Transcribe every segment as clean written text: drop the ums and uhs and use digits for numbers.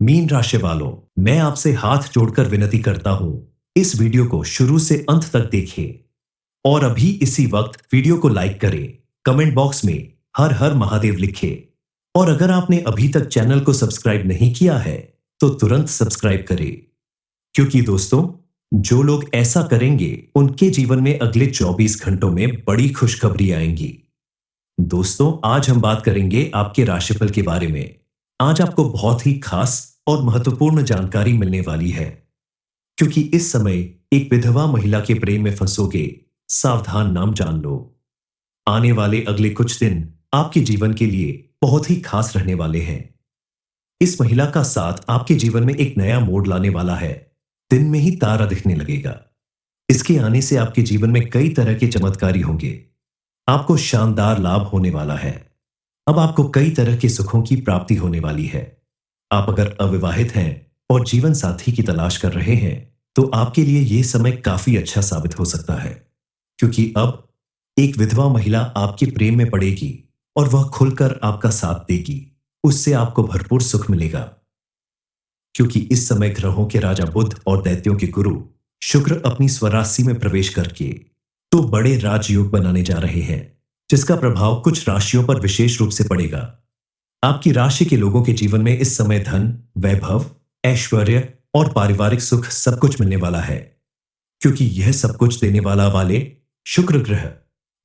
Mean राशि वालों, मैं आपसे हाथ जोड़कर विनती करता हूं, इस वीडियो को शुरू से अंत तक देखें और अभी इसी वक्त वीडियो को लाइक करें, कमेंट बॉक्स में हर हर महादेव लिखें और अगर आपने अभी तक चैनल को सब्सक्राइब नहीं किया है तो तुरंत सब्सक्राइब करें, क्योंकि दोस्तों, जो लोग ऐसा करेंगे उनके जीवन में अगले 24 घंटों में बड़ी खुशखबरी आएंगी। दोस्तों, आज हम बात करेंगे आपके राशिफल के बारे में। आज आपको बहुत ही खास और महत्वपूर्ण जानकारी मिलने वाली है, क्योंकि इस समय एक विधवा महिला के प्रेम में फंसोगे। सावधान, नाम जान लो। आने वाले अगले कुछ दिन आपके जीवन के लिए बहुत ही खास रहने वाले हैं। इस महिला का साथ आपके जीवन में एक नया मोड़ लाने वाला है। दिन में ही तारा दिखने लगेगा। इसके आने से आपके जीवन में कई तरह के चमत्कारी होंगे। आपको शानदार लाभ होने वाला है। अब आपको कई तरह के सुखों की प्राप्ति होने वाली है। आप अगर अविवाहित हैं और जीवन साथी की तलाश कर रहे हैं तो आपके लिए यह समय काफी अच्छा साबित हो सकता है, क्योंकि अब एक विधवा महिला आपके प्रेम में पड़ेगी और वह खुलकर आपका साथ देगी। उससे आपको भरपूर सुख मिलेगा, क्योंकि इस समय ग्रहों के राजा बुध और दैत्यों के गुरु शुक्र अपनी स्वराशि में प्रवेश करके तो बड़े राजयोग बनाने जा रहे हैं, जिसका प्रभाव कुछ राशियों पर विशेष रूप से पड़ेगा। आपकी राशि के लोगों के जीवन में इस समय धन, वैभव, ऐश्वर्य और पारिवारिक सुख सब कुछ मिलने वाला है, क्योंकि यह सब कुछ देने वाले शुक्र ग्रह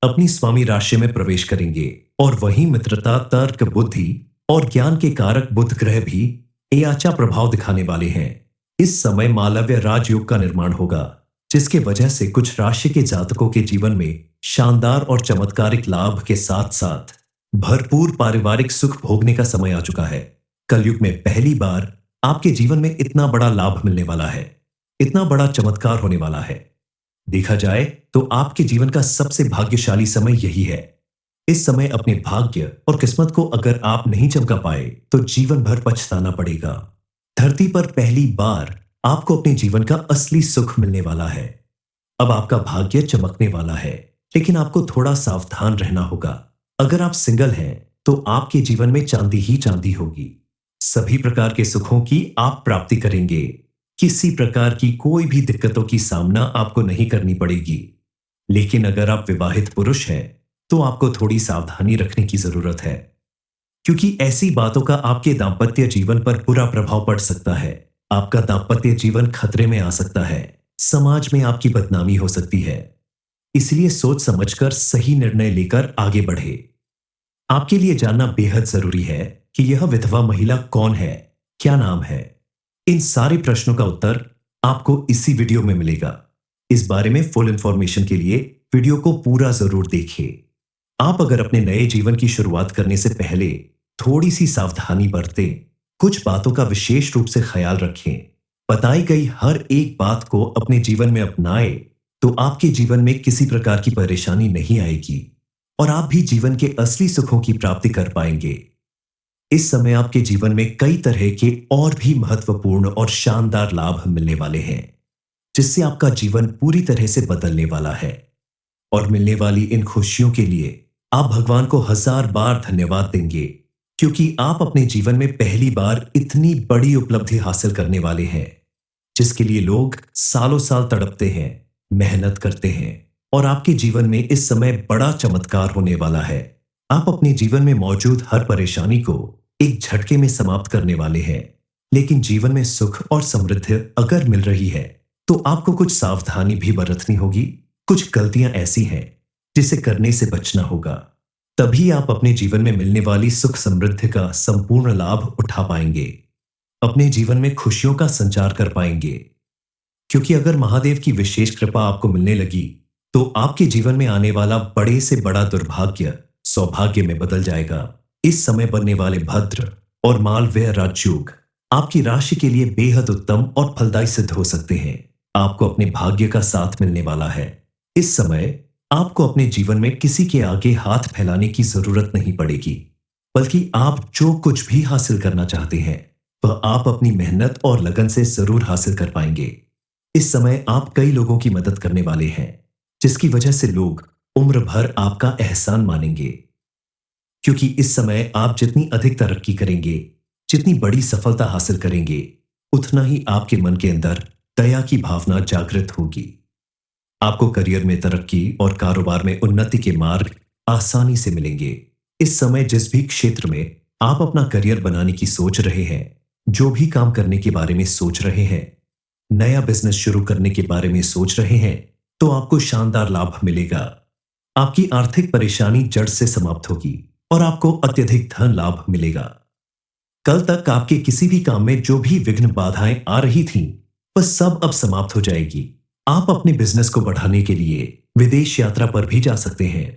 अपनी स्वामी राशि में प्रवेश करेंगे और वही मित्रता, तर्क, बुद्धि और ज्ञान के कारक बुध ग्रह भी एयाचा प्रभाव दिखाने वाले हैं। इस समय मालव्य राजयोग का निर्माण होगा, जिसके वजह से कुछ राशि के जातकों के जीवन में शानदार और चमत्कारिक लाभ के साथ साथ भरपूर पारिवारिक सुख भोगने का समय आ चुका है। कलयुग में पहली बार आपके जीवन में इतना बड़ा लाभ मिलने वाला है, इतना बड़ा चमत्कार होने वाला है। देखा जाए तो आपके जीवन का सबसे भाग्यशाली समय यही है। इस समय अपने भाग्य और किस्मत को अगर आप नहीं चमका पाए तो जीवन भर पछताना पड़ेगा। धरती पर पहली बार आपको अपने जीवन का असली सुख मिलने वाला है। अब आपका भाग्य चमकने वाला है, लेकिन आपको थोड़ा सावधान रहना होगा। अगर आप सिंगल हैं तो आपके जीवन में चांदी ही चांदी होगी। सभी प्रकार के सुखों की आप प्राप्ति करेंगे। किसी प्रकार की कोई भी दिक्कतों की सामना आपको नहीं करनी पड़ेगी। लेकिन अगर आप विवाहित पुरुष हैं तो आपको थोड़ी सावधानी रखने की जरूरत है, क्योंकि ऐसी बातों का आपके दाम्पत्य जीवन पर बुरा प्रभाव पड़ सकता है। आपका दाम्पत्य जीवन खतरे में आ सकता है। समाज में आपकी बदनामी हो सकती है। इसलिए सोच समझकर सही निर्णय लेकर आगे बढ़े। आपके लिए जानना बेहद जरूरी है कि यह विधवा महिला कौन है, क्या नाम है। इन सारे प्रश्नों का उत्तर आपको इसी वीडियो में मिलेगा। इस बारे में फुल इंफॉर्मेशन के लिए वीडियो को पूरा जरूर देखिए। आप अगर अपने नए जीवन की शुरुआत करने से पहले थोड़ी सी सावधानी बरतें, कुछ बातों का विशेष रूप से ख्याल रखें, बताई गई हर एक बात को अपने जीवन में अपनाए, तो आपके जीवन में किसी प्रकार की परेशानी नहीं आएगी और आप भी जीवन के असली सुखों की प्राप्ति कर पाएंगे। इस समय आपके जीवन में कई तरह के और भी महत्वपूर्ण और शानदार लाभ मिलने वाले हैं, जिससे आपका जीवन पूरी तरह से बदलने वाला है। और मिलने वाली इन खुशियों के लिए आप भगवान को 1000 बार धन्यवाद देंगे, क्योंकि आप अपने जीवन में पहली बार इतनी बड़ी उपलब्धि हासिल करने वाले हैं, जिसके लिए लोग सालों साल तड़पते हैं, मेहनत करते हैं। और आपके जीवन में इस समय बड़ा चमत्कार होने वाला है। आप अपने जीवन में मौजूद हर परेशानी को एक झटके में समाप्त करने वाले हैं। लेकिन जीवन में सुख और समृद्धि अगर मिल रही है तो आपको कुछ सावधानी भी बरतनी होगी। कुछ गलतियां ऐसी हैं जिसे करने से बचना होगा, तभी आप अपने जीवन में मिलने वाली सुख समृद्धि का संपूर्ण लाभ उठा पाएंगे, अपने जीवन में खुशियों का संचार कर पाएंगे। क्योंकि अगर महादेव की विशेष कृपा आपको मिलने लगी तो आपके जीवन में आने वाला बड़े से बड़ा दुर्भाग्य सौभाग्य में बदल जाएगा। इस समय बनने वाले भद्र और मालव्य राजयोग आपकी राशि के लिए बेहद उत्तम और फलदायी सिद्ध हो सकते हैं। आपको अपने भाग्य का साथ मिलने वाला है। इस समय आपको अपने जीवन में किसी के आगे हाथ फैलाने की जरूरत नहीं पड़ेगी, बल्कि आप जो कुछ भी हासिल करना चाहते हैं वह आप अपनी मेहनत और लगन से जरूर हासिल कर पाएंगे। इस समय आप कई लोगों की मदद करने वाले हैं, जिसकी वजह से लोग उम्र भर आपका एहसान मानेंगे। क्योंकि इस समय आप जितनी अधिक तरक्की करेंगे, जितनी बड़ी सफलता हासिल करेंगे, उतना ही आपके मन के अंदर दया की भावना जागृत होगी। आपको करियर में तरक्की और कारोबार में उन्नति के मार्ग आसानी से मिलेंगे। इस समय जिस भी क्षेत्र में आप अपना करियर बनाने की सोच रहे हैं, जो भी काम करने के बारे में सोच रहे हैं, नया बिजनेस शुरू करने के बारे में सोच रहे हैं, तो आपको शानदार लाभ मिलेगा। आपकी आर्थिक परेशानी जड़ से समाप्त होगी और आपको अत्यधिक धन लाभ मिलेगा। कल तक आपके किसी भी काम में जो भी विघ्न बाधाएं आ रही थीं, वह सब अब समाप्त हो जाएगी। आप अपने बिजनेस को बढ़ाने के लिए विदेश यात्रा पर भी जा सकते हैं।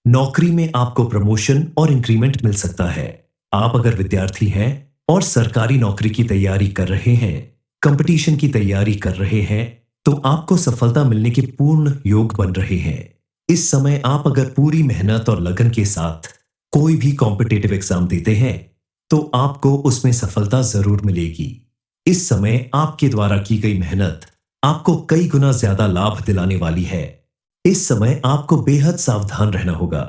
नौकरी में आपको प्रमोशन और इंक्रीमेंट मिल सकता है। आप अगर विद्यार्थी हैं और सरकारी नौकरी की तैयारी कर रहे हैं, कंपटीशन की तैयारी कर रहे हैं, तो आपको सफलता मिलने के पूर्ण योग बन रहे हैं। इस समय आप अगर पूरी मेहनत और लगन के साथ कोई भी कॉम्पिटिटिव एग्जाम देते हैं, तो आपको उसमें सफलता जरूर मिलेगी। इस समय आपके द्वारा की गई मेहनत आपको कई गुना ज्यादा लाभ दिलाने वाली है। इस समय आपको बेहद सावधान रहना होगा,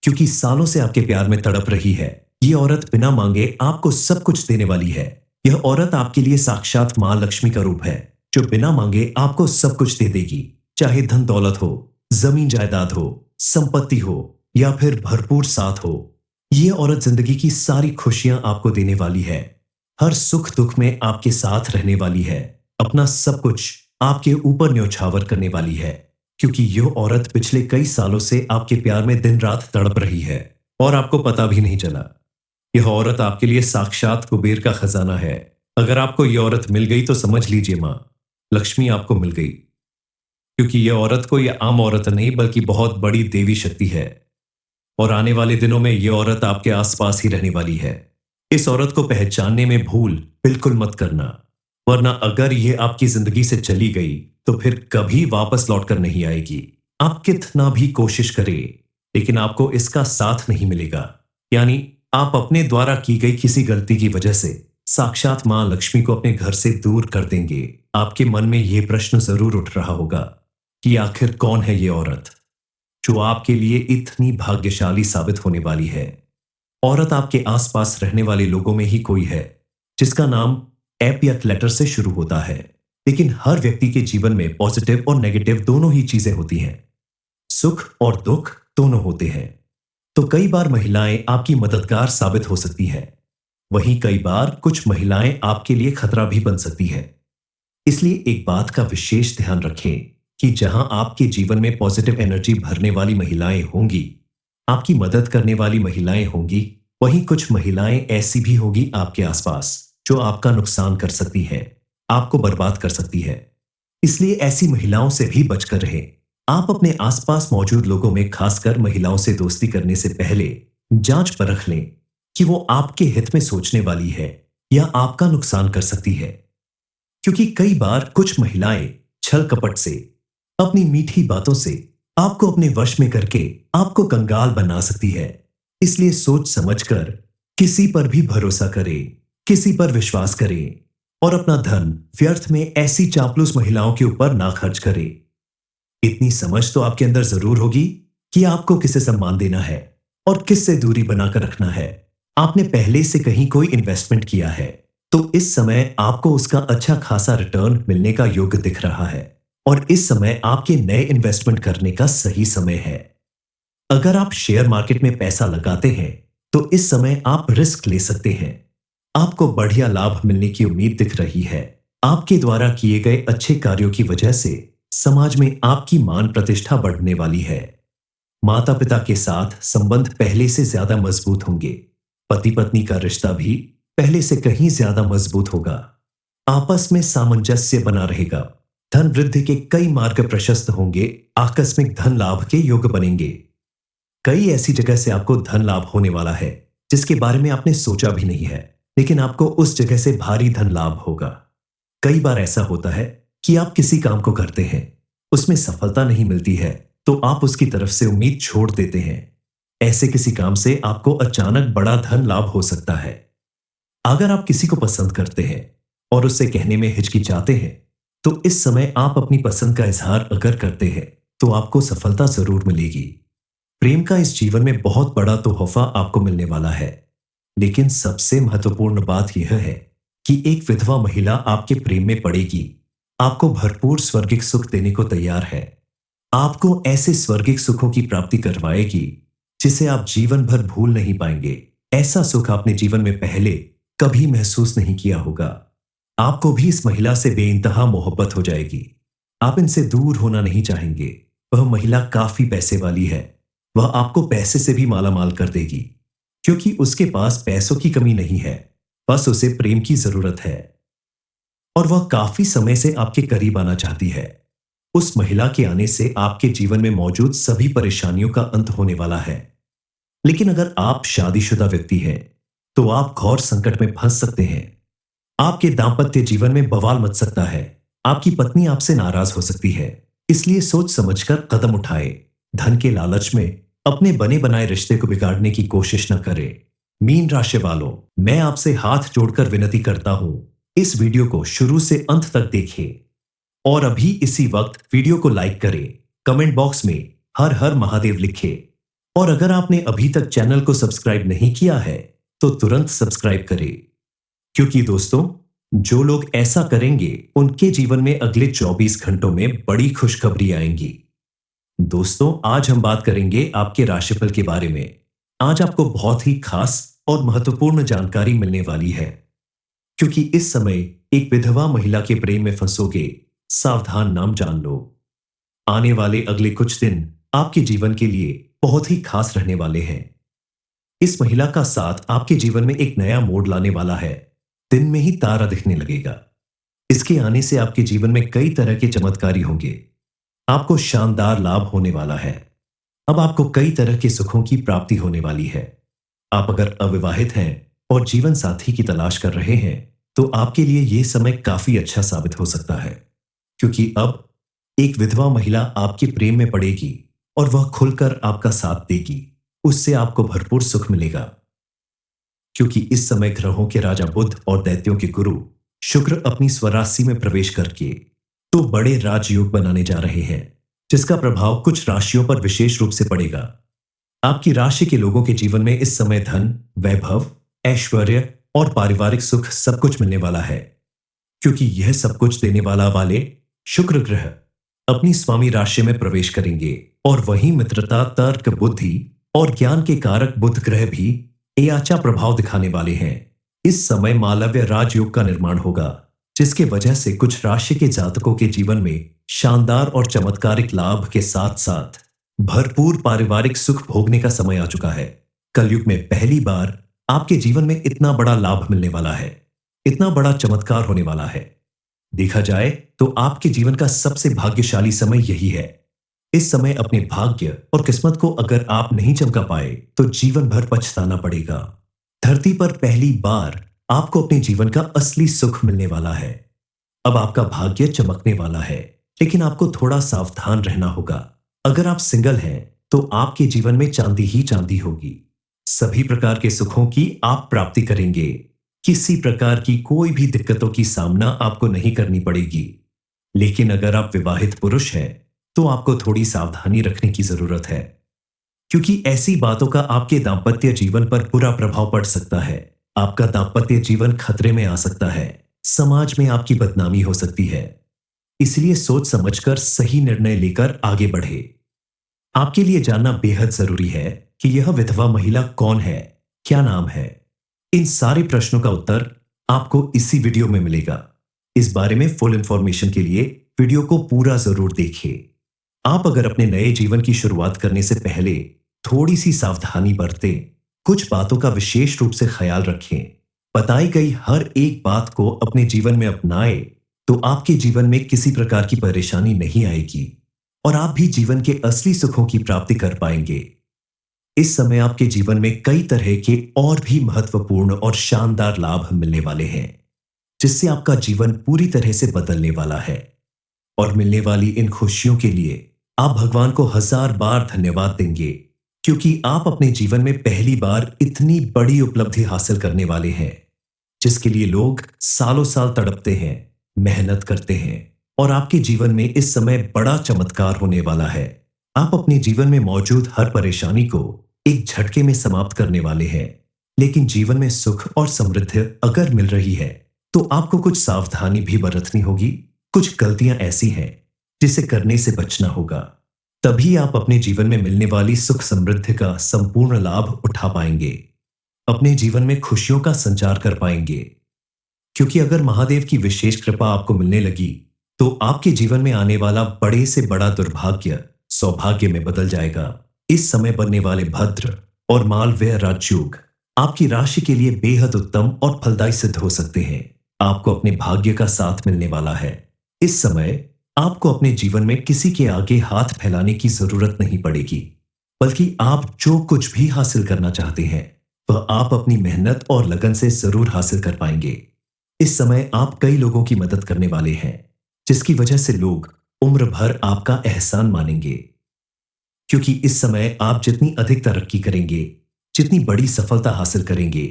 क्योंकि सालों से आपके प्यार में तड़प रही है ये औरत बिना मांगे आपको सब कुछ देने वाली है। यह औरत आपके लिए साक्षात मां लक्ष्मी का रूप है, जो बिना मांगे आपको सब कुछ दे देगी, चाहे धन दौलत हो, जमीन जायदाद हो, संपत्ति हो या फिर भरपूर साथ हो। ये औरत जिंदगी की सारी खुशियां आपको देने वाली है, हर सुख दुख में आपके साथ रहने वाली है, अपना सब कुछ आपके ऊपर न्यौछावर करने वाली है, क्योंकि यह औरत पिछले कई सालों से आपके प्यार में दिन रात तड़प रही है और आपको पता भी नहीं चला। यह औरत आपके लिए साक्षात कुबेर का खजाना है। अगर आपको यह औरत मिल गई तो समझ लीजिए मां लक्ष्मी आपको मिल गई, क्योंकि यह औरत कोई आम औरत नहीं बल्कि बहुत बड़ी देवी शक्ति है और आने वाले दिनों में यह औरत आपके आसपास ही रहने वाली है। इस औरत को पहचानने में भूल बिल्कुल मत करना, वरना अगर यह आपकी जिंदगी से चली गई तो फिर कभी वापस लौटकर नहीं आएगी। आप कितना भी कोशिश करें, लेकिन आपको इसका साथ नहीं मिलेगा। यानी आप अपने द्वारा की गई किसी गलती की वजह से साक्षात मां लक्ष्मी को अपने घर से दूर कर देंगे। आपके मन में यह प्रश्न जरूर उठ रहा होगा कि आखिर कौन है यह औरत जो आपके लिए इतनी भाग्यशाली साबित होने वाली है। औरत आपके आसपास रहने वाले लोगों में ही कोई है जिसका नाम एप या लेटर से शुरू होता है, लेकिन हर व्यक्ति के जीवन में पॉजिटिव और नेगेटिव दोनों ही चीजें होती हैं, सुख और दुख दोनों होते हैं। तो कई बार महिलाएं आपकी मददगार साबित हो सकती हैं, वहीं कई बार कुछ महिलाएं आपके लिए खतरा भी बन सकती है। इसलिए एक बात का विशेष ध्यान रखें कि जहां आपके जीवन में पॉजिटिव एनर्जी भरने वाली महिलाएं होंगी, आपकी मदद करने वाली महिलाएं होंगी, वहीं कुछ महिलाएं ऐसी भी होगी आपके आसपास जो आपका नुकसान कर सकती है, आपको बर्बाद कर सकती है। इसलिए ऐसी महिलाओं से भी बचकर रहें। आप अपने आसपास मौजूद लोगों में खासकर महिलाओं से दोस्ती करने से पहले जांच परख लें कि वो आपके हित में सोचने वाली है या आपका नुकसान कर सकती है, क्योंकि कई बार कुछ महिलाएं छल कपट से, अपनी मीठी बातों से आपको अपने वश में करके आपको कंगाल बना सकती है। इसलिए सोच समझकर किसी पर भी भरोसा करें, किसी पर विश्वास करें और अपना धन व्यर्थ में ऐसी चापलूस महिलाओं के ऊपर ना खर्च करें। इतनी समझ तो आपके अंदर जरूर होगी कि आपको किसे सम्मान देना है और किससे दूरी बनाकर रखना है। आपने पहले से कहीं कोई इन्वेस्टमेंट किया है तो इस समय आपको उसका अच्छा खासा रिटर्न मिलने का योग दिख रहा है और इस समय आपके नए इन्वेस्टमेंट करने का सही समय है। अगर आप शेयर मार्केट में पैसा लगाते हैं तो इस समय आप रिस्क ले सकते हैं। आपको बढ़िया लाभ मिलने की उम्मीद दिख रही है। आपके द्वारा किए गए अच्छे कार्यों की वजह से समाज में आपकी मान प्रतिष्ठा बढ़ने वाली है। माता पिता के साथ संबंध पहले से ज्यादा मजबूत होंगे। पति पत्नी का रिश्ता भी पहले से कहीं ज्यादा मजबूत होगा। आपस में सामंजस्य बना रहेगा। धन वृद्धि के कई मार्ग प्रशस्त होंगे। आकस्मिक धन लाभ के योग बनेंगे। कई ऐसी जगह से आपको धन लाभ होने वाला है जिसके बारे में आपने सोचा भी नहीं है, लेकिन आपको उस जगह से भारी धन लाभ होगा। कई बार ऐसा होता है कि आप किसी काम को करते हैं, उसमें सफलता नहीं मिलती है तो आप उसकी तरफ से उम्मीद छोड़ देते हैं। ऐसे किसी काम से आपको अचानक बड़ा धन लाभ हो सकता है। अगर आप किसी को पसंद करते हैं और उससे कहने में हिचकिचाते हैं तो इस समय आप अपनी पसंद का इजहार अगर करते हैं तो आपको सफलता जरूर मिलेगी। प्रेम का इस जीवन में बहुत बड़ा तोहफा आपको मिलने वाला है, लेकिन सबसे महत्वपूर्ण बात यह है कि एक विधवा महिला आपके प्रेम में पड़ेगी, आपको भरपूर स्वर्गिक सुख देने को तैयार है, आपको ऐसे स्वर्गिक सुखों की प्राप्ति करवाएगी जिसे आप जीवन भर भूल नहीं पाएंगे। ऐसा सुख आपने जीवन में पहले कभी महसूस नहीं किया होगा। आपको भी इस महिला से बेइंतहा मोहब्बत हो जाएगी। आप इनसे दूर होना नहीं चाहेंगे। वह महिला काफी पैसे वाली है। वह आपको पैसे से भी मालामाल कर देगी, क्योंकि उसके पास पैसों की कमी नहीं है, बस उसे प्रेम की जरूरत है। और वह काफी समय से आपके करीब आना चाहती है। उस महिला के आने से आपके जीवन में मौजूद सभी परेशानियों का अंत होने वाला है। लेकिन अगर आप शादीशुदा व्यक्ति हैं, तो आप घोर संकट में फंस सकते हैं। आपके दाम्पत्य जीवन में बवाल मच सकता है। आपकी पत्नी आपसे नाराज हो सकती है। इसलिए सोच समझकर कदम उठाए। धन के लालच में अपने बने बनाए रिश्ते को बिगाड़ने की कोशिश न करें। मीन राशि वालों, मैं आपसे हाथ जोड़कर विनती करता हूं, इस वीडियो को शुरू से अंत तक देखें और अभी इसी वक्त वीडियो को लाइक करें, कमेंट बॉक्स में हर हर महादेव लिखें और अगर आपने अभी तक चैनल को सब्सक्राइब नहीं किया है तो तुरंत सब्सक्राइब करें, क्योंकि दोस्तों जो लोग ऐसा करेंगे उनके जीवन में अगले 24 घंटों में बड़ी खुशखबरी आएंगी। दोस्तों आज हम बात करेंगे आपके राशिफल के बारे में। आज आपको बहुत ही खास और महत्वपूर्ण जानकारी मिलने वाली है, क्योंकि इस समय एक विधवा महिला के प्रेम में फंसोगे। सावधान नाम जान लो। आने वाले अगले कुछ दिन आपके जीवन के लिए बहुत ही खास रहने वाले हैं। इस महिला का साथ आपके जीवन में एक नया मोड़ लाने वाला है। दिन में ही तारा दिखने लगेगा। इसके आने से आपके जीवन में कई तरह के चमत्कारी होंगे। आपको शानदार लाभ होने वाला है। अब आपको कई तरह के सुखों की प्राप्ति होने वाली है। आप अगर अविवाहित हैं और जीवन साथी की तलाश कर रहे हैं तो आपके लिए यह समय काफी अच्छा साबित हो सकता है, क्योंकि अब एक विधवा महिला आपके प्रेम में पड़ेगी और वह खुलकर आपका साथ देगी। उससे आपको भरपूर सुख मिलेगा, क्योंकि इस समय ग्रहों के राजा बुध और दैत्यों के गुरु शुक्र अपनी स्वराशि में प्रवेश करके तो बड़े राजयोग बनाने जा रहे हैं, जिसका प्रभाव कुछ राशियों पर विशेष रूप से पड़ेगा। आपकी राशि के लोगों के जीवन में इस समय धन, वैभव, ऐश्वर्य और पारिवारिक सुख सब कुछ मिलने वाला है, क्योंकि यह सब कुछ देने वाले शुक्र ग्रह अपनी स्वामी राशि में प्रवेश करेंगे और वहीं मित्रता, तर्क, बुद्धि और ज्ञान के कारक बुध ग्रह भी एयाचा प्रभाव दिखाने वाले हैं। इस समय मालव्य राजयोग का निर्माण होगा, जिसके वजह से कुछ राशि के जातकों के जीवन में शानदार और चमत्कारिक लाभ के साथ साथ भरपूर पारिवारिक सुख भोगने का समय आ चुका है। कलयुग में पहली बार आपके जीवन में इतना बड़ा लाभ मिलने वाला है, इतना बड़ा चमत्कार होने वाला है। देखा जाए तो आपके जीवन का सबसे भाग्यशाली समय यही है। इस समय अपने भाग्य और किस्मत को अगर आप नहीं चमका पाए तो जीवन भर पछताना पड़ेगा। धरती पर पहली बार आपको अपने जीवन का असली सुख मिलने वाला है। अब आपका भाग्य चमकने वाला है, लेकिन आपको थोड़ा सावधान रहना होगा। अगर आप सिंगल हैं तो आपके जीवन में चांदी ही चांदी होगी। सभी प्रकार के सुखों की आप प्राप्ति करेंगे। किसी प्रकार की कोई भी दिक्कतों की सामना आपको नहीं करनी पड़ेगी। लेकिन अगर आप विवाहित पुरुष हैं तो आपको थोड़ी सावधानी रखने की जरूरत है, क्योंकि ऐसी बातों का आपके दांपत्य जीवन पर बुरा प्रभाव पड़ सकता है। आपका दांपत्य जीवन खतरे में आ सकता है। समाज में आपकी बदनामी हो सकती है। इसलिए सोच समझकर सही निर्णय लेकर आगे बढ़े। आपके लिए जानना बेहद जरूरी है कि यह विधवा महिला कौन है, क्या नाम है। इन सारे प्रश्नों का उत्तर आपको इसी वीडियो में मिलेगा। इस बारे में फुल इंफॉर्मेशन के लिए वीडियो को पूरा जरूर देखिए। आप अगर अपने नए जीवन की शुरुआत करने से पहले थोड़ी सी सावधानी बरतें, कुछ बातों का विशेष रूप से ख्याल रखें, बताई गई हर एक बात को अपने जीवन में अपनाए, तो आपके जीवन में किसी प्रकार की परेशानी नहीं आएगी और आप भी जीवन के असली सुखों की प्राप्ति कर पाएंगे। इस समय आपके जीवन में कई तरह के और भी महत्वपूर्ण और शानदार लाभ मिलने वाले हैं, जिससे आपका जीवन पूरी तरह से बदलने वाला है। और मिलने वाली इन खुशियों के लिए आप भगवान को 1000 बार धन्यवाद देंगे, क्योंकि आप अपने जीवन में पहली बार इतनी बड़ी उपलब्धि हासिल करने वाले हैं, जिसके लिए लोग सालों साल तड़पते हैं, मेहनत करते हैं। और आपके जीवन में इस समय बड़ा चमत्कार होने वाला है। आप अपने जीवन में मौजूद हर परेशानी को एक झटके में समाप्त करने वाले हैं। लेकिन जीवन में सुख और समृद्धि अगर मिल रही है तो आपको कुछ सावधानी भी बरतनी होगी। कुछ गलतियां ऐसी हैं जिसे करने से बचना होगा। तभी आप अपने जीवन में मिलने वाली सुख समृद्धि का संपूर्ण लाभ उठा पाएंगे, अपने जीवन में खुशियों का संचार कर पाएंगे। क्योंकि अगर महादेव की विशेष कृपा आपको मिलने लगी तो आपके जीवन में आने वाला बड़े से बड़ा दुर्भाग्य सौभाग्य में बदल जाएगा। इस समय बनने वाले भद्र और मालव्य राजयोग आपकी राशि के लिए बेहद उत्तम और फलदायी सिद्ध हो सकते हैं। आपको अपने भाग्य का साथ मिलने वाला है। इस समय आपको अपने जीवन में किसी के आगे हाथ फैलाने की जरूरत नहीं पड़ेगी, बल्कि आप जो कुछ भी हासिल करना चाहते हैं वह आप अपनी मेहनत और लगन से जरूर हासिल कर पाएंगे। इस समय आप कई लोगों की मदद करने वाले हैं, जिसकी वजह से लोग उम्र भर आपका एहसान मानेंगे। क्योंकि इस समय आप जितनी अधिक तरक्की करेंगे, जितनी बड़ी सफलता हासिल करेंगे,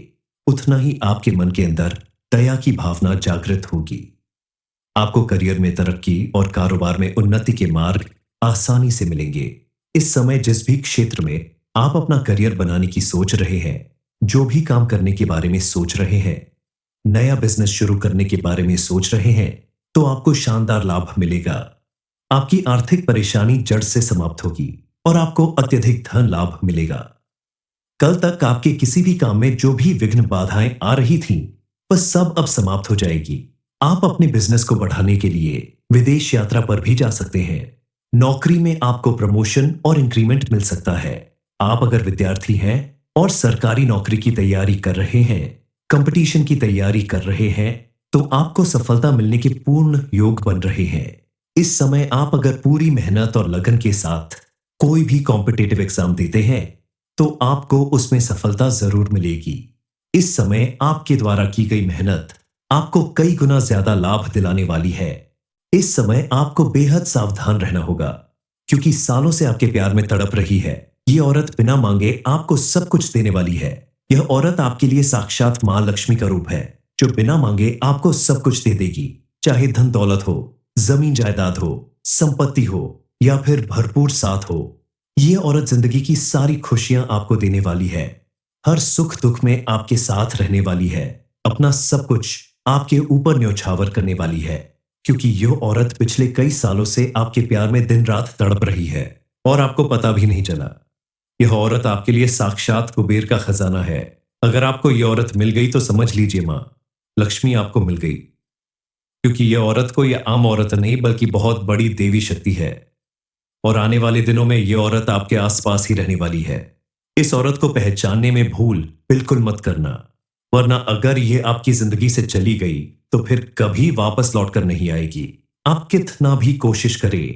उतना ही आपके मन के अंदर दया की भावना जागृत होगी। आपको करियर में तरक्की और कारोबार में उन्नति के मार्ग आसानी से मिलेंगे। इस समय जिस भी क्षेत्र में आप अपना करियर बनाने की सोच रहे हैं, जो भी काम करने के बारे में सोच रहे हैं, नया बिजनेस शुरू करने के बारे में सोच रहे हैं, तो आपको शानदार लाभ मिलेगा। आपकी आर्थिक परेशानी जड़ से समाप्त होगी और आपको अत्यधिक धन लाभ मिलेगा। कल तक आपके किसी भी काम में जो भी विघ्न बाधाएं आ रही थीं, वह सब अब समाप्त हो जाएगी। आप अपने बिजनेस को बढ़ाने के लिए विदेश यात्रा पर भी जा सकते हैं। नौकरी में आपको प्रमोशन और इंक्रीमेंट मिल सकता है। आप अगर विद्यार्थी हैं और सरकारी नौकरी की तैयारी कर रहे हैं, कंपटीशन की तैयारी कर रहे हैं, तो आपको सफलता मिलने के पूर्ण योग बन रहे हैं। इस समय आप अगर पूरी मेहनत और लगन के साथ कोई भी कॉम्पिटिटिव एग्जाम देते हैं तो आपको उसमें सफलता जरूर मिलेगी। इस समय आपके द्वारा की गई मेहनत आपको कई गुना ज्यादा लाभ दिलाने वाली है। इस समय आपको बेहद सावधान रहना होगा, क्योंकि सालों से आपके प्यार में तड़प रही है ये औरत बिना मांगे आपको सब कुछ देने वाली है। यह औरत आपके लिए साक्षात मां लक्ष्मी का रूप है, जो बिना मांगे आपको सब कुछ दे देगी। चाहे धन दौलत हो, जमीन जायदाद हो, संपत्ति हो या फिर भरपूर साथ हो, ये औरत जिंदगी की सारी खुशियां आपको देने वाली है। हर सुख दुख में आपके साथ रहने वाली है। अपना सब कुछ आपके ऊपर न्यौछावर करने वाली है, क्योंकि यह औरत पिछले कई सालों से आपके प्यार में दिन रात तड़प रही है और आपको पता भी नहीं चला। यह औरत आपके लिए साक्षात कुबेर का खजाना है। अगर आपको यह औरत मिल गई तो समझ लीजिए मां लक्ष्मी आपको मिल गई, क्योंकि यह औरत कोई आम औरत नहीं बल्कि बहुत बड़ी देवी शक्ति है। और आने वाले दिनों में यह औरत आपके आसपास ही रहने वाली है। इस औरत को पहचानने में भूल बिल्कुल मत करना, वरना अगर यह आपकी जिंदगी से चली गई तो फिर कभी वापस लौटकर नहीं आएगी। आप कितना भी कोशिश करें,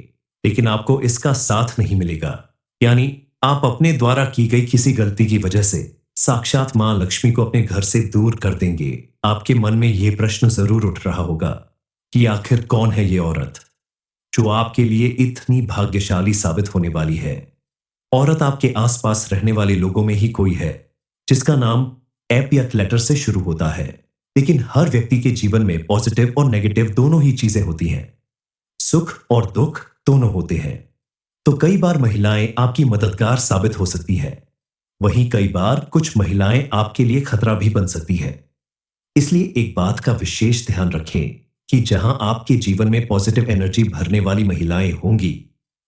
लेकिन आपको इसका साथ नहीं मिलेगा। यानी आप अपने द्वारा की गई किसी गलती की वजह से साक्षात मां लक्ष्मी को अपने घर से दूर कर देंगे। आपके मन में यह प्रश्न जरूर उठ रहा होगा कि आखिर कौन है ये औरत जो आपके लिए इतनी भाग्यशाली साबित होने वाली है। औरत आपके आसपास रहने वाले लोगों में ही कोई है जिसका नाम एप या लेटर से शुरू होता है। लेकिन हर व्यक्ति के जीवन में पॉजिटिव और नेगेटिव दोनों ही चीजें होती हैं, सुख और दुख दोनों होते हैं। तो कई बार महिलाएं आपकी मददगार साबित हो सकती है, वहीं कई बार कुछ महिलाएं आपके लिए खतरा भी बन सकती है। इसलिए एक बात का विशेष ध्यान रखें कि जहां आपके जीवन में पॉजिटिव एनर्जी भरने वाली महिलाएं होंगी,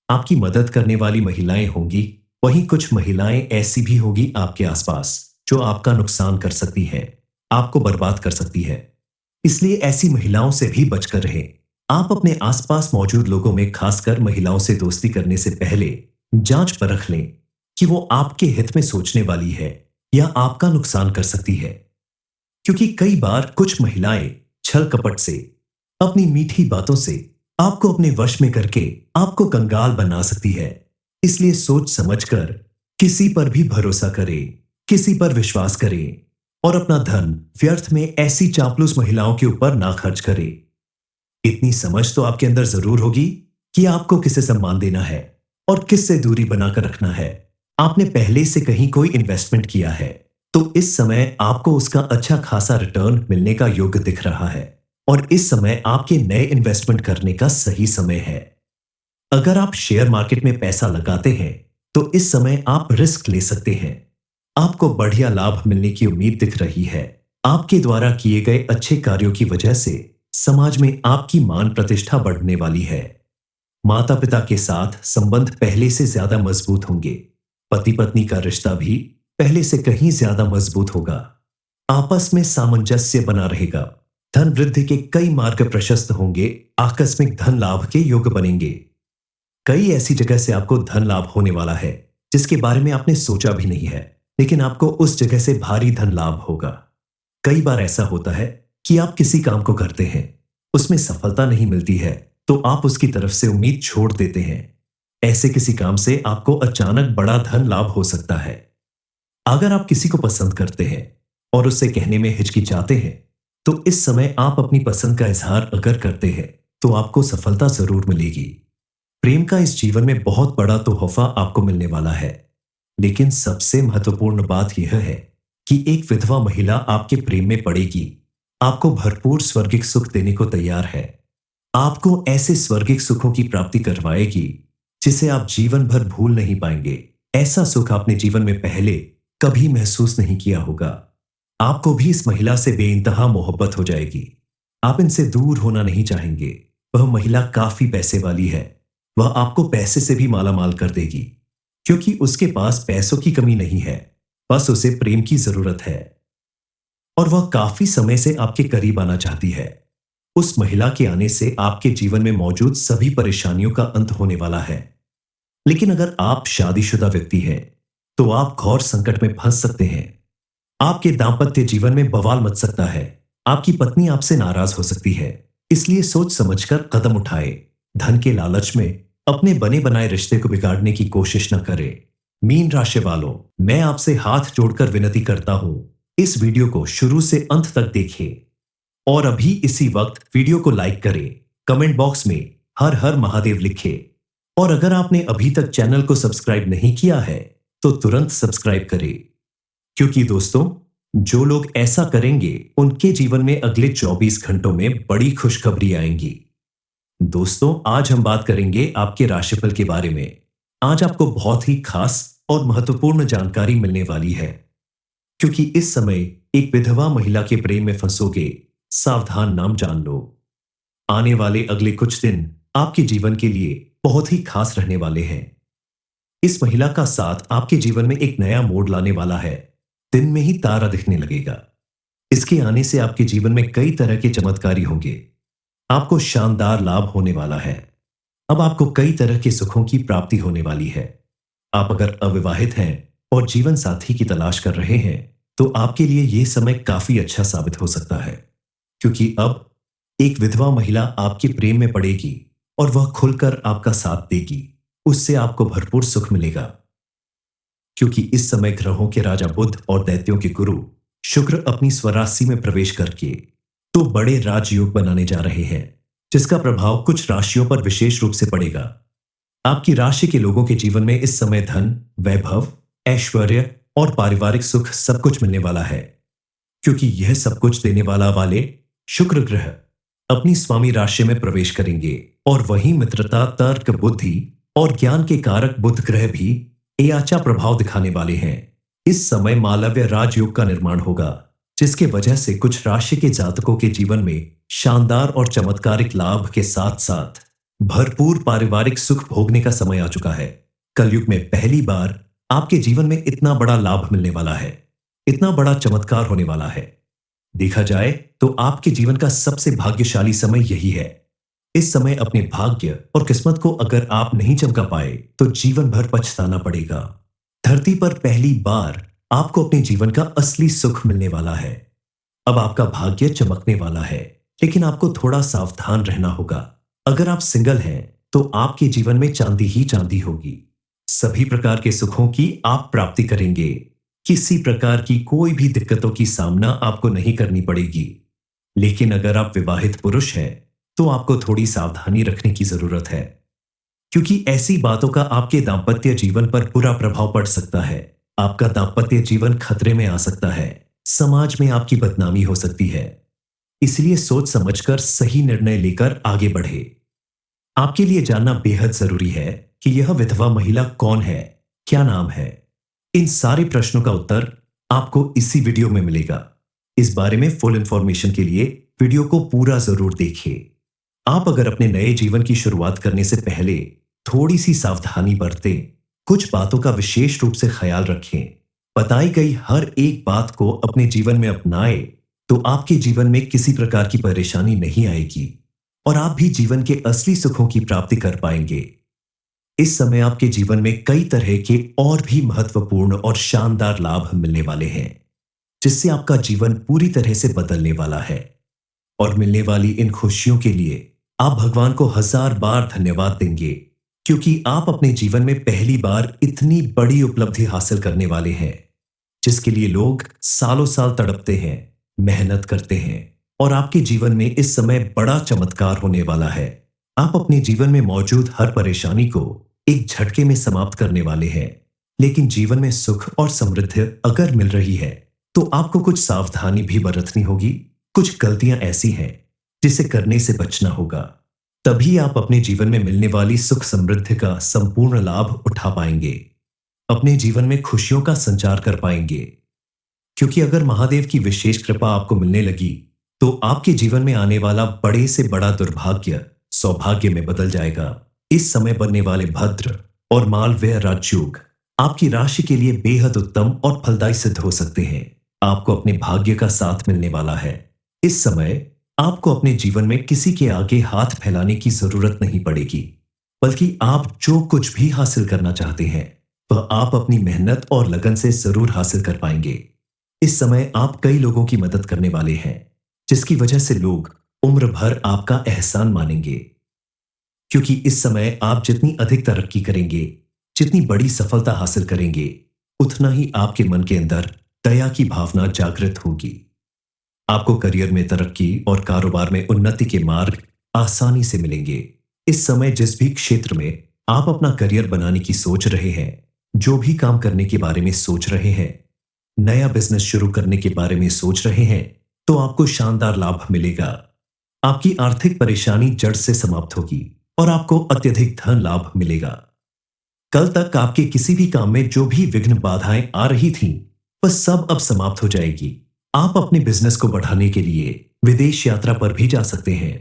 आपकी मदद करने वाली महिलाएं होंगी, वहीं कुछ महिलाएं ऐसी भी होगी आपके आसपास जो आपका नुकसान कर सकती है, आपको बर्बाद कर सकती है। इसलिए ऐसी महिलाओं से भी बचकर रहें। आप अपने आसपास मौजूद लोगों में खासकर महिलाओं से दोस्ती करने से पहले जांच परख लें कि वो आपके हित में सोचने वाली है या आपका नुकसान कर सकती है। क्योंकि कई बार कुछ महिलाएं छल कपट से, अपनी मीठी बातों से आपको अपने वश में करके आपको कंगाल बना सकती है। इसलिए सोच समझकर किसी पर भी भरोसा करें, किसी पर विश्वास करें और अपना धन व्यर्थ में ऐसी चापलूस महिलाओं के ऊपर ना खर्च करें। इतनी समझ तो आपके अंदर जरूर होगी कि आपको किसे सम्मान देना है और किससे दूरी बनाकर रखना है। आपने पहले से कहीं कोई इन्वेस्टमेंट किया है तो इस समय आपको उसका अच्छा खासा रिटर्न मिलने का योग दिख रहा है और इस समय आपके नए इन्वेस्टमेंट करने का सही समय है। अगर आप शेयर मार्केट में पैसा लगाते हैं तो इस समय आप रिस्क ले सकते हैं। आपको बढ़िया लाभ मिलने की उम्मीद दिख रही है। आपके द्वारा किए गए अच्छे कार्यों की वजह से समाज में आपकी मान प्रतिष्ठा बढ़ने वाली है। माता पिता के साथ संबंध पहले से ज्यादा मजबूत होंगे। पति पत्नी का रिश्ता भी पहले से कहीं ज्यादा मजबूत होगा। आपस में सामंजस्य बना रहेगा। धन वृद्धि के कई मार्ग प्रशस्त होंगे। आकस्मिक धन लाभ के योग बनेंगे। कई ऐसी जगह से आपको धन लाभ होने वाला है जिसके बारे में आपने सोचा भी नहीं है, लेकिन आपको उस जगह से भारी धन लाभ होगा। कई बार ऐसा होता है कि आप किसी काम को करते हैं, उसमें सफलता नहीं मिलती है तो आप उसकी तरफ से उम्मीद छोड़ देते हैं। ऐसे किसी काम से आपको अचानक बड़ा धन लाभ हो सकता है। अगर आप किसी को पसंद करते हैं और उससे कहने में हिचकिचाते हैं, तो इस समय आप अपनी पसंद का इजहार अगर करते हैं तो आपको सफलता जरूर मिलेगी। प्रेम का इस जीवन में बहुत बड़ा तोहफा आपको मिलने वाला है। लेकिन सबसे महत्वपूर्ण बात यह है कि एक विधवा महिला आपके प्रेम में पड़ेगी। आपको भरपूर स्वर्गिक सुख देने को तैयार है। आपको ऐसे स्वर्गिक सुखों की प्राप्ति करवाएगी जिसे आप जीवन भर भूल नहीं पाएंगे। ऐसा सुख आपने जीवन में पहले कभी महसूस नहीं किया होगा। आपको भी इस महिला से बेइंतहा मोहब्बत हो जाएगी। आप इनसे दूर होना नहीं चाहेंगे। वह महिला काफी पैसे वाली है। वह आपको पैसे से भी मालामाल कर देगी, क्योंकि उसके पास पैसों की कमी नहीं है, बस उसे प्रेम की जरूरत है। और वह काफी समय से आपके करीब आना चाहती है। उस महिला के आने से आपके जीवन में मौजूद सभी परेशानियों का अंत होने वाला है। लेकिन अगर आप शादीशुदा व्यक्ति हैं, तो आप घोर संकट में फंस सकते हैं। आपके दाम्पत्य जीवन में बवाल मच सकता है। आपकी पत्नी आपसे नाराज हो सकती है। इसलिए सोच समझकर कदम उठाए। धन के लालच में अपने बने बनाए रिश्ते को बिगाड़ने की कोशिश न करें। मीन राशि वालों, मैं आपसे हाथ जोड़कर विनती करता हूं, इस वीडियो को शुरू से अंत तक देखें और अभी इसी वक्त वीडियो को लाइक करें। कमेंट बॉक्स में हर हर महादेव लिखें और अगर आपने अभी तक चैनल को सब्सक्राइब नहीं किया है तो तुरंत सब्सक्राइब करें, क्योंकि दोस्तों, जो लोग ऐसा करेंगे उनके जीवन में अगले 24 घंटों में बड़ी खुशखबरी आएंगी। दोस्तों, आज हम बात करेंगे आपके राशिफल के बारे में। आज आपको बहुत ही खास और महत्वपूर्ण जानकारी मिलने वाली है, क्योंकि इस समय एक विधवा महिला के प्रेम में फंसोगे। सावधान, नाम जान लो। आने वाले अगले कुछ दिन आपके जीवन के लिए बहुत ही खास रहने वाले हैं। इस महिला का साथ आपके जीवन में एक नया मोड़ लाने वाला है। दिन में ही तारा दिखने लगेगा। इसके आने से आपके जीवन में कई तरह के चमत्कारी होंगे। आपको शानदार लाभ होने वाला है। अब आपको कई तरह के सुखों की प्राप्ति होने वाली है। आप अगर अविवाहित हैं और जीवन साथी की तलाश कर रहे हैं, तो आपके लिए यह समय काफी अच्छा साबित हो सकता है, क्योंकि अब एक विधवा महिला आपके प्रेम में पड़ेगी और वह खुलकर आपका साथ देगी। उससे आपको भरपूर सुख मिलेगा, क्योंकि इस समय ग्रहों के राजा बुध और दैत्यों के गुरु शुक्र अपनी स्वराशि में प्रवेश करके तो बड़े राजयोग बनाने जा रहे हैं, जिसका प्रभाव कुछ राशियों पर विशेष रूप से पड़ेगा। आपकी राशि के लोगों के जीवन में इस समय धन, वैभव, ऐश्वर्य और पारिवारिक सुख सब कुछ मिलने वाला है, क्योंकि यह सब कुछ देने वाले शुक्र ग्रह अपनी स्वामी राशि में प्रवेश करेंगे और वहीं मित्रता, तर्क, बुद्धि और ज्ञान के कारक बुध ग्रह भी एआचा प्रभाव दिखाने वाले हैं। इस समय मालव्य राजयोग का निर्माण होगा, जिसके वजह से कुछ राशि के जातकों के जीवन में शानदार और चमत्कारिक लाभ के साथ साथ भरपूर पारिवारिक सुख भोगने का समय आ चुका है। कलयुग में पहली बार आपके जीवन में इतना बड़ा लाभ मिलने वाला है, इतना बड़ा चमत्कार होने वाला है। देखा जाए तो आपके जीवन का सबसे भाग्यशाली समय यही है। इस समय अपने भाग्य और किस्मत को अगर आप नहीं चमका पाए तो जीवन भर पछताना पड़ेगा। धरती पर पहली बार आपको अपने जीवन का असली सुख मिलने वाला है। अब आपका भाग्य चमकने वाला है, लेकिन आपको थोड़ा सावधान रहना होगा। अगर आप सिंगल हैं तो आपके जीवन में चांदी ही चांदी होगी। सभी प्रकार के सुखों की आप प्राप्ति करेंगे। किसी प्रकार की कोई भी दिक्कतों की सामना आपको नहीं करनी पड़ेगी। लेकिन अगर आप विवाहित पुरुष हैं तो आपको थोड़ी सावधानी रखने की जरूरत है, क्योंकि ऐसी बातों का आपके दाम्पत्य जीवन पर बुरा प्रभाव पड़ सकता है। आपका दाम्पत्य जीवन खतरे में आ सकता है। समाज में आपकी बदनामी हो सकती है। इसलिए सोच समझकर सही निर्णय लेकर आगे बढ़े। आपके लिए जानना बेहद जरूरी है कि यह विधवा महिला कौन है, क्या नाम है। इन सारे प्रश्नों का उत्तर आपको इसी वीडियो में मिलेगा। इस बारे में फुल इंफॉर्मेशन के लिए वीडियो को पूरा जरूर देखिए। आप अगर अपने नए जीवन की शुरुआत करने से पहले थोड़ी सी सावधानी बरतें, कुछ बातों का विशेष रूप से ख्याल रखें, बताई गई हर एक बात को अपने जीवन में अपनाएं, तो आपके जीवन में किसी प्रकार की परेशानी नहीं आएगी और आप भी जीवन के असली सुखों की प्राप्ति कर पाएंगे। इस समय आपके जीवन में कई तरह के और भी महत्वपूर्ण और शानदार लाभ मिलने वाले हैं, जिससे आपका जीवन पूरी तरह से बदलने वाला है। और मिलने वाली इन खुशियों के लिए आप भगवान को 1000 बार धन्यवाद देंगे, क्योंकि आप अपने जीवन में पहली बार इतनी बड़ी उपलब्धि हासिल करने वाले हैं, जिसके लिए लोग सालों साल तड़पते हैं, मेहनत करते हैं। और आपके जीवन में इस समय बड़ा चमत्कार होने वाला है। आप अपने जीवन में मौजूद हर परेशानी को एक झटके में समाप्त करने वाले हैं। लेकिन जीवन में सुख और समृद्धि अगर मिल रही है, तो आपको कुछ सावधानी भी बरतनी होगी। कुछ गलतियां ऐसी हैं जिसे करने से बचना होगा, तभी आप अपने जीवन में मिलने वाली सुख समृद्धि का संपूर्ण लाभ उठा पाएंगे, अपने जीवन में खुशियों का संचार कर पाएंगे। क्योंकि अगर महादेव की विशेष कृपा आपको मिलने लगी, तो आपके जीवन में आने वाला बड़े से बड़ा दुर्भाग्य सौभाग्य में बदल जाएगा। इस समय बनने वाले भद्र और मालव्य राजयोग आपकी राशि के लिए बेहद उत्तम और फलदायी सिद्ध हो सकते हैं। आपको अपने भाग्य का साथ मिलने वाला है। इस समय आपको अपने जीवन में किसी के आगे हाथ फैलाने की जरूरत नहीं पड़ेगी, बल्कि आप जो कुछ भी हासिल करना चाहते हैं, वह आप अपनी मेहनत और लगन से जरूर हासिल कर पाएंगे। इस समय आप कई लोगों की मदद करने वाले हैं, जिसकी वजह से लोग उम्र भर आपका एहसान मानेंगे। क्योंकि इस समय आप जितनी अधिक तरक्की करेंगे, जितनी बड़ी सफलता हासिल करेंगे, उतना ही आपके मन के अंदर दया की भावना जागृत होगी। आपको करियर में तरक्की और कारोबार में उन्नति के मार्ग आसानी से मिलेंगे। इस समय जिस भी क्षेत्र में आप अपना करियर बनाने की सोच रहे हैं, जो भी काम करने के बारे में सोच रहे हैं, नया बिजनेस शुरू करने के बारे में सोच रहे हैं, तो आपको शानदार लाभ मिलेगा। आपकी आर्थिक परेशानी जड़ से समाप्त होगी और आपको अत्यधिक धन लाभ मिलेगा। कल तक आपके किसी भी काम में जो भी विघ्न बाधाएं आ रही थीं, वह सब अब समाप्त हो जाएगी। आप अपने बिजनेस को बढ़ाने के लिए विदेश यात्रा पर भी जा सकते हैं।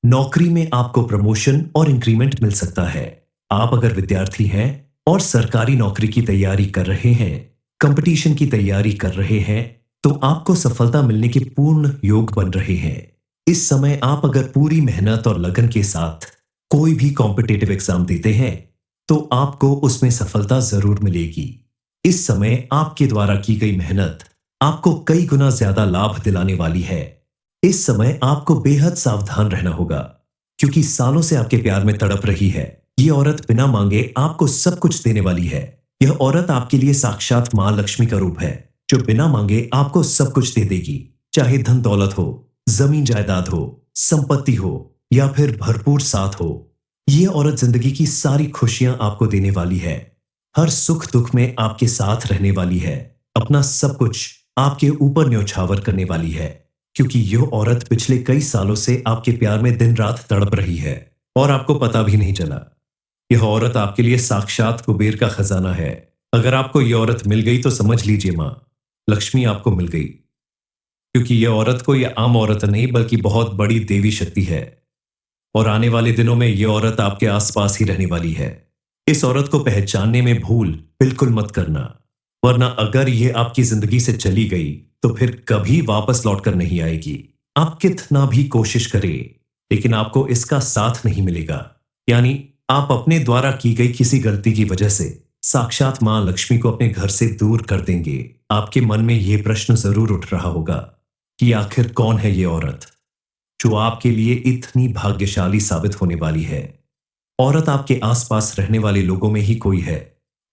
नौकरी में आपको प्रमोशन और इंक्रीमेंट मिल सकता है। आप अगर विद्यार्थी हैं और सरकारी नौकरी की तैयारी कर रहे हैं, कंपटीशन की तैयारी कर रहे हैं, तो आपको सफलता मिलने के पूर्ण योग बन रहे हैं। इस समय आप अगर पूरी मेहनत और लगन के साथ कोई भी कॉम्पिटिटिव एग्जाम देते हैं, तो आपको उसमें सफलता जरूर मिलेगी। इस समय आपके द्वारा की गई मेहनत आपको कई गुना ज्यादा लाभ दिलाने वाली है। इस समय आपको बेहद सावधान रहना होगा, क्योंकि सालों से आपके प्यार में तड़प रही है ये औरत बिना मांगे आपको सब कुछ देने वाली है। यह औरत आपके लिए साक्षात मां लक्ष्मी का रूप है, जो बिना मांगे आपको सब कुछ दे देगी। चाहे धन दौलत हो, जमीन जायदाद हो, संपत्ति हो या फिर भरपूर साथ हो, यह औरत जिंदगी की सारी खुशियां आपको देने वाली है। हर सुख दुख में आपके साथ रहने वाली है। अपना सब कुछ आपके ऊपर न्यौछावर करने वाली है, क्योंकि यह औरत पिछले कई सालों से आपके प्यार में दिन रात तड़प रही है और आपको पता भी नहीं चला। यह औरत आपके लिए साक्षात कुबेर का खजाना है। अगर आपको यह औरत मिल गई तो समझ लीजिए मां लक्ष्मी आपको मिल गई, क्योंकि यह औरत कोई आम औरत नहीं बल्कि बहुत बड़ी देवी शक्ति है। और आने वाले दिनों में यह औरत आपके आसपास ही रहने वाली है। इस औरत को पहचानने में भूल बिल्कुल मत करना, वरना अगर यह आपकी जिंदगी से चली गई तो फिर कभी वापस लौटकर नहीं आएगी। आप कितना भी कोशिश करें, लेकिन आपको इसका साथ नहीं मिलेगा। यानी आप अपने द्वारा की गई किसी गलती की वजह से साक्षात मां लक्ष्मी को अपने घर से दूर कर देंगे। आपके मन में यह प्रश्न जरूर उठ रहा होगा कि आखिर कौन है यह औरत जो आपके लिए इतनी भाग्यशाली साबित होने वाली है। औरत आपके आसपास रहने वाले लोगों में ही कोई है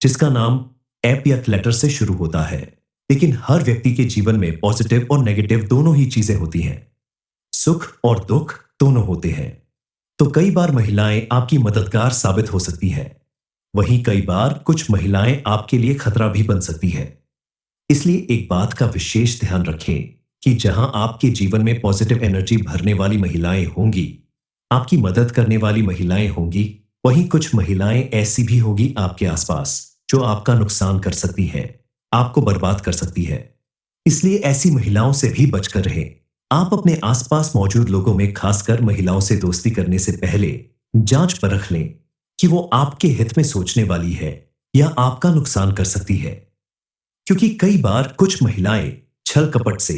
जिसका नाम एप या लेटर से शुरू होता है। लेकिन हर व्यक्ति के जीवन में पॉजिटिव और नेगेटिव दोनों ही चीजें होती हैं, सुख और दुख दोनों होते हैं। तो कई बार महिलाएं आपकी मददगार साबित हो सकती है, वहीं कई बार कुछ महिलाएं आपके लिए खतरा भी बन सकती है। इसलिए एक बात का विशेष ध्यान रखें कि जहां आपके जीवन में पॉजिटिव एनर्जी भरने वाली महिलाएं होंगी, आपकी मदद करने वाली महिलाएं होंगी, वहीं कुछ महिलाएं ऐसी भी होगी आपके आसपास जो आपका नुकसान कर सकती हैं। आपको बर्बाद कर सकती है। इसलिए ऐसी महिलाओं से भी बचकर रहें। आप अपने आसपास मौजूद लोगों में खासकर महिलाओं से दोस्ती करने से पहले जांच परख लें कि वो आपके हित में सोचने वाली है या आपका नुकसान कर सकती है। क्योंकि कई बार कुछ महिलाएं छल कपट से,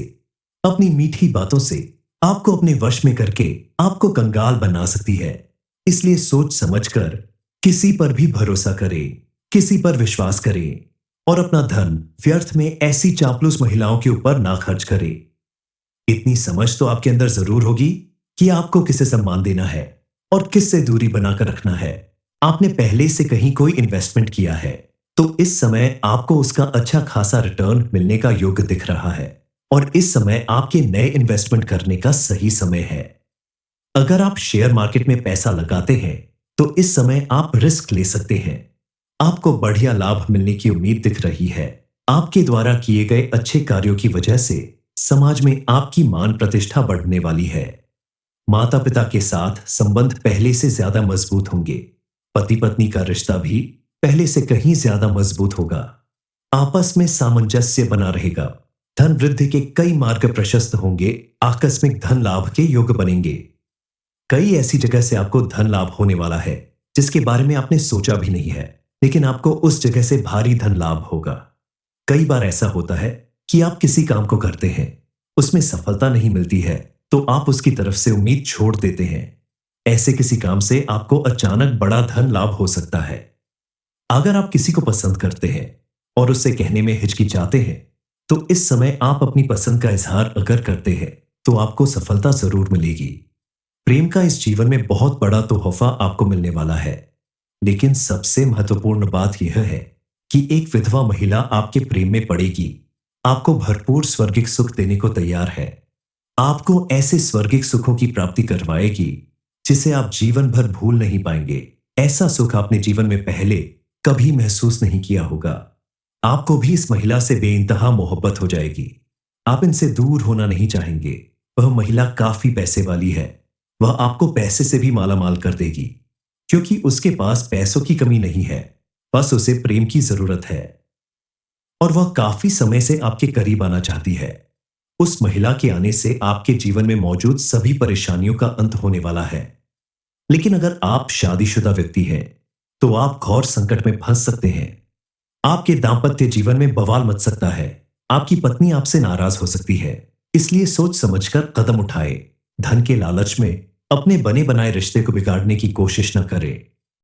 अपनी मीठी बातों से आपको अपने वश में करके आपको कंगाल बना सकती है। इसलिए सोच समझकर किसी पर भी भरोसा करें, किसी पर विश्वास करें और अपना धन व्यर्थ में ऐसी चापलूस महिलाओं के ऊपर ना खर्च करें। इतनी समझ तो आपके अंदर जरूर होगी कि आपको किसे सम्मान देना है और किससे दूरी बनाकर रखना है। आपने पहले से कहीं कोई इन्वेस्टमेंट किया है तो इस समय आपको उसका अच्छा खासा रिटर्न मिलने का योग्य दिख रहा है और इस समय आपके नए इन्वेस्टमेंट करने का सही समय है। अगर आप शेयर मार्केट में पैसा लगाते हैं तो इस समय आप रिस्क ले सकते हैं। आपको बढ़िया लाभ मिलने की उम्मीद दिख रही है। आपके द्वारा किए गए अच्छे कार्यों की वजह से समाज में आपकी मान प्रतिष्ठा बढ़ने वाली है। माता पिता के साथ संबंध पहले से ज्यादा मजबूत होंगे। पति पत्नी का रिश्ता भी पहले से कहीं ज्यादा मजबूत होगा। आपस में सामंजस्य बना रहेगा। धन वृद्धि के कई मार्ग प्रशस्त होंगे। आकस्मिक धन लाभ के योग बनेंगे। कई ऐसी जगह से आपको धन लाभ होने वाला है जिसके बारे में आपने सोचा भी नहीं है, लेकिन आपको उस जगह से भारी धन लाभ होगा। कई बार ऐसा होता है कि आप किसी काम को करते हैं, उसमें सफलता नहीं मिलती है तो आप उसकी तरफ से उम्मीद छोड़ देते हैं। ऐसे किसी काम से आपको अचानक बड़ा धन लाभ हो सकता है। अगर आप किसी को पसंद करते हैं और उससे कहने में हिचकिचाते हैं तो इस समय आप अपनी पसंद का इजहार अगर करते हैं तो आपको सफलता जरूर मिलेगी। प्रेम का इस जीवन में बहुत बड़ा तोहफा आपको मिलने वाला है। लेकिन सबसे महत्वपूर्ण बात यह है कि एक विधवा महिला आपके प्रेम में पड़ेगी, आपको भरपूर स्वर्गिक सुख देने को तैयार है। आपको ऐसे स्वर्गिक सुखों की प्राप्ति करवाएगी जिसे आप जीवन भर भूल नहीं पाएंगे। ऐसा सुख आपने जीवन में पहले कभी महसूस नहीं किया होगा। आपको भी इस महिला से बेइंतहा मोहब्बत हो जाएगी। आप इनसे दूर होना नहीं चाहेंगे। वह महिला काफी पैसे वाली है। वह आपको पैसे से भी मालामाल कर देगी क्योंकि उसके पास पैसों की कमी नहीं है, बस उसे प्रेम की जरूरत है और वह काफी समय से आपके करीब आना चाहती है। उस महिला के आने से आपके जीवन में मौजूद सभी परेशानियों का अंत होने वाला है। लेकिन अगर आप शादीशुदा व्यक्ति हैं तो आप घोर संकट में फंस सकते हैं। आपके दांपत्य जीवन में बवाल मच सकता है। आपकी पत्नी आपसे नाराज हो सकती है। इसलिए सोच समझकर कदम उठाए। धन के लालच में अपने बने बनाए रिश्ते को बिगाड़ने की कोशिश न करें।